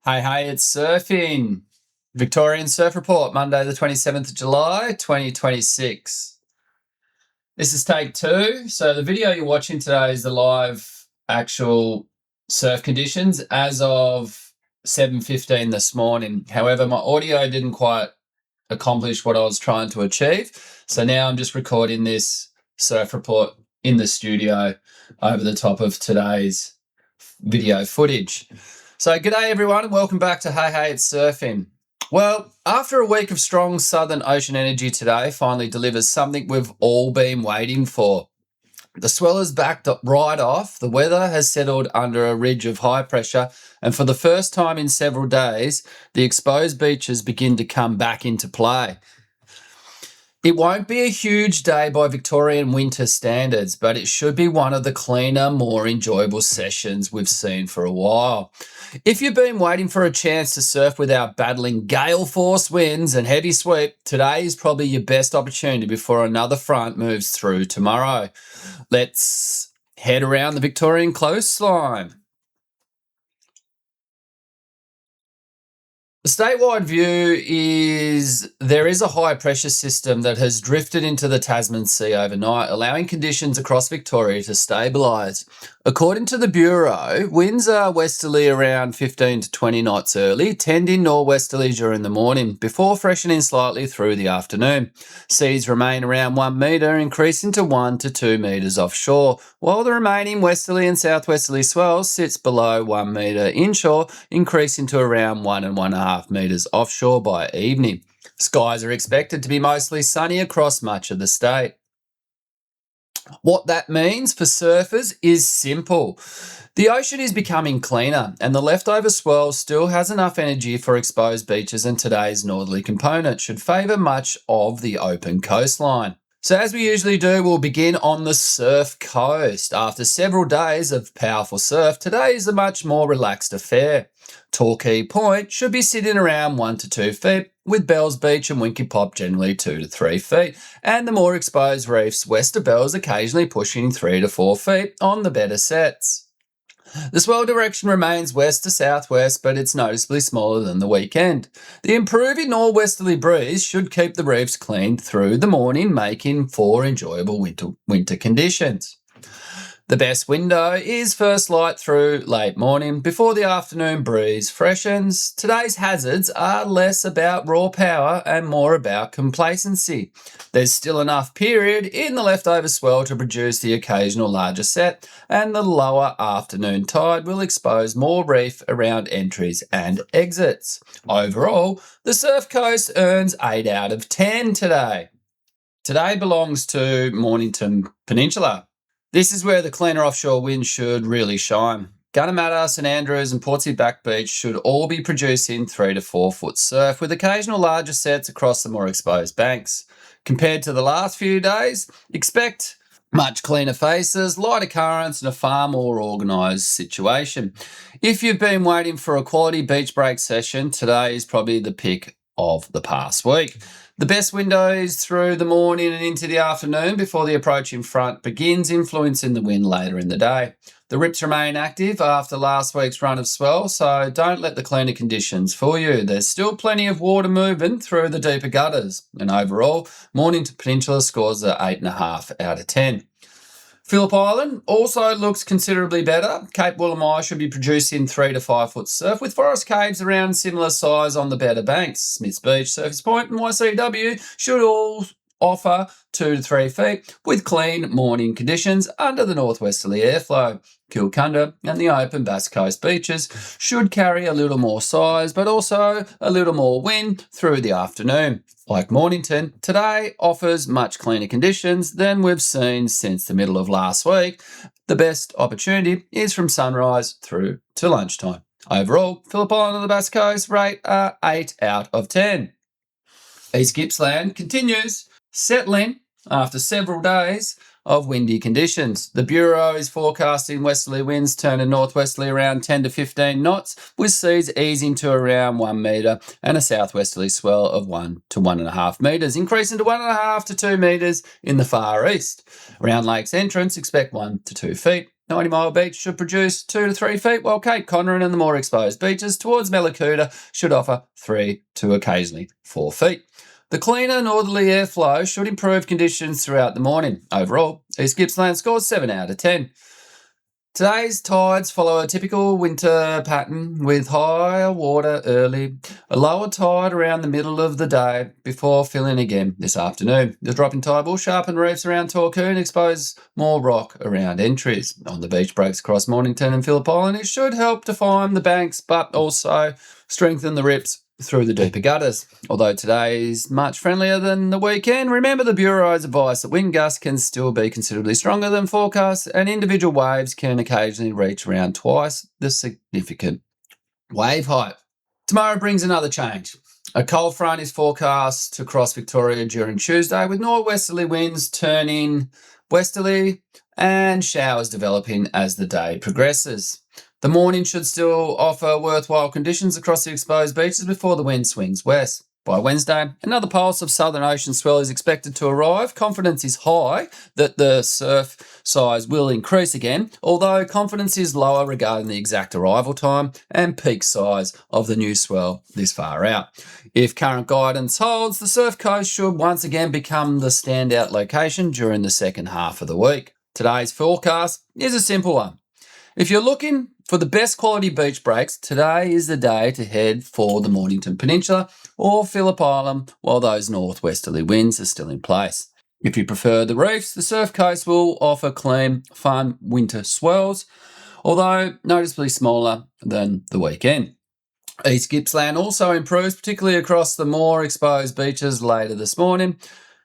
Hey, it's surfing. Victorian Surf Report, Monday the 27th of July, 2026. This is take two. So the video you're watching today is the live actual surf conditions as of 7:15 this morning. However, my audio didn't quite accomplish what I was trying to achieve. So now I'm just recording this surf report in the studio over the top of today's video footage. So g'day everyone and welcome back to Hey It's Surfing. Well, after a week of strong southern ocean energy today finally delivers something we've all been waiting for. The swell has backed up right off, the weather has settled under a ridge of high pressure, and for the first time in several days, the exposed beaches begin to come back into play. It won't be a huge day by Victorian winter standards, but it should be one of the cleaner, more enjoyable sessions we've seen for a while. If you've been waiting for a chance to surf without battling gale-force winds and heavy sweep, today is probably your best opportunity before another front moves through tomorrow. Let's head around the Victorian coastline. The statewide view is there is a high pressure system that has drifted into the Tasman Sea overnight, allowing conditions across Victoria to stabilise. According to the Bureau, winds are westerly around 15 to 20 knots early, tending northwesterly during the morning, before freshening slightly through the afternoon. Seas remain around 1 metre, increasing to 1 to 2 metres offshore, while the remaining westerly and southwesterly swell sits below 1 metre inshore, increasing to around 1 and 1.5 metres offshore by evening. Skies are expected to be mostly sunny across much of the state. What that means for surfers is simple. The ocean is becoming cleaner and the leftover swell still has enough energy for exposed beaches, and today's northerly component should favour much of the open coastline. So as we usually do, we'll begin on the surf coast. After several days of powerful surf, today is a much more relaxed affair. Torquay Point should be sitting around 1 to 2 feet, with Bells Beach and Winky Pop generally 2 to 3 feet, and the more exposed reefs west of Bells occasionally pushing 3 to 4 feet on the better sets. The swell direction remains west to southwest, but it's noticeably smaller than the weekend. The improving northwesterly breeze should keep the reefs clean through the morning, making for enjoyable winter conditions. The best window is first light through late morning before the afternoon breeze freshens. Today's hazards are less about raw power and more about complacency. There's still enough period in the leftover swell to produce the occasional larger set, and the lower afternoon tide will expose more reef around entries and exits. Overall, the Surf Coast earns 8 out of 10 today. Today belongs to Mornington Peninsula. This is where the cleaner offshore winds should really shine. Gunnamatta, St Andrews and Portsea Back Beach should all be producing 3 to 4 foot surf, with occasional larger sets across the more exposed banks. Compared to the last few days, expect much cleaner faces, lighter currents and a far more organised situation. If you've been waiting for a quality beach break session, today is probably the pick of the past week. The best window is through the morning and into the afternoon before the approaching front begins influencing the wind later in the day. The rips remain active after last week's run of swell, so don't let the cleaner conditions fool you. There's still plenty of water movement through the deeper gutters, and overall, Mornington Peninsula scores are 8.5 out of 10. Phillip Island also looks considerably better. Cape Woolamai should be producing 3 to 5 foot surf, with Forest Caves around similar size on the better banks. Smiths Beach, Surfers Point and YCW should all offer 2 to 3 feet, with clean morning conditions under the northwesterly airflow. Kilcunda and the open Bass Coast beaches should carry a little more size, but also a little more wind through the afternoon. Like Mornington, today offers much cleaner conditions than we've seen since the middle of last week. The best opportunity is from sunrise through to lunchtime. Overall, Phillip Island and the Bass Coast rate are 8 out of 10. East Gippsland continues settling after several days of windy conditions. The Bureau is forecasting westerly winds turning northwesterly around 10 to 15 knots, with seas easing to around 1 metre and a southwesterly swell of 1 to 1.5 metres, increasing to 1.5 to 2 metres in the far east. Around Lake's entrance, expect 1 to 2 feet. 90 Mile Beach should produce 2 to 3 feet, while Cape Conarin and the more exposed beaches towards Mallacoota should offer 3 to occasionally 4 feet. The cleaner northerly airflow should improve conditions throughout the morning. Overall, East Gippsland scores 7 out of 10. Today's tides follow a typical winter pattern with higher water early, a lower tide around the middle of the day before filling again this afternoon. The dropping tide will sharpen reefs around Torquay and expose more rock around entries. On the beach breaks across Mornington and Phillip Island, it should help define the banks but also strengthen the rips through the deeper gutters. Although today is much friendlier than the weekend, remember the Bureau's advice that wind gusts can still be considerably stronger than forecast and individual waves can occasionally reach around twice the significant wave height. Tomorrow brings another change. A cold front is forecast to cross Victoria during Tuesday with northwesterly winds turning westerly and showers developing as the day progresses. The morning should still offer worthwhile conditions across the exposed beaches before the wind swings west. By Wednesday, another pulse of Southern Ocean swell is expected to arrive. Confidence is high that the surf size will increase again, although confidence is lower regarding the exact arrival time and peak size of the new swell this far out. If current guidance holds, the surf coast should once again become the standout location during the second half of the week. Today's forecast is a simple one. If you're looking for the best quality beach breaks, today is the day to head for the Mornington Peninsula or Phillip Island while those northwesterly winds are still in place. If you prefer the reefs, the surf coast will offer clean, fun winter swells, although noticeably smaller than the weekend. East Gippsland also improves, particularly across the more exposed beaches later this morning.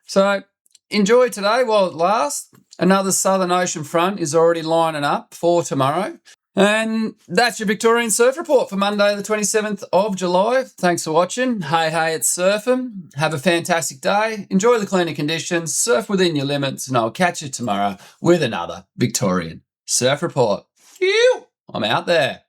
So enjoy today while it lasts. Another Southern Ocean front is already lining up for tomorrow. And that's your Victorian Surf Report for Monday the 27th of July. Thanks for watching. Hey, it's surfing. Have a fantastic day. Enjoy the cleaner conditions. Surf within your limits. And I'll catch you tomorrow with another Victorian Surf Report. Phew! I'm out there.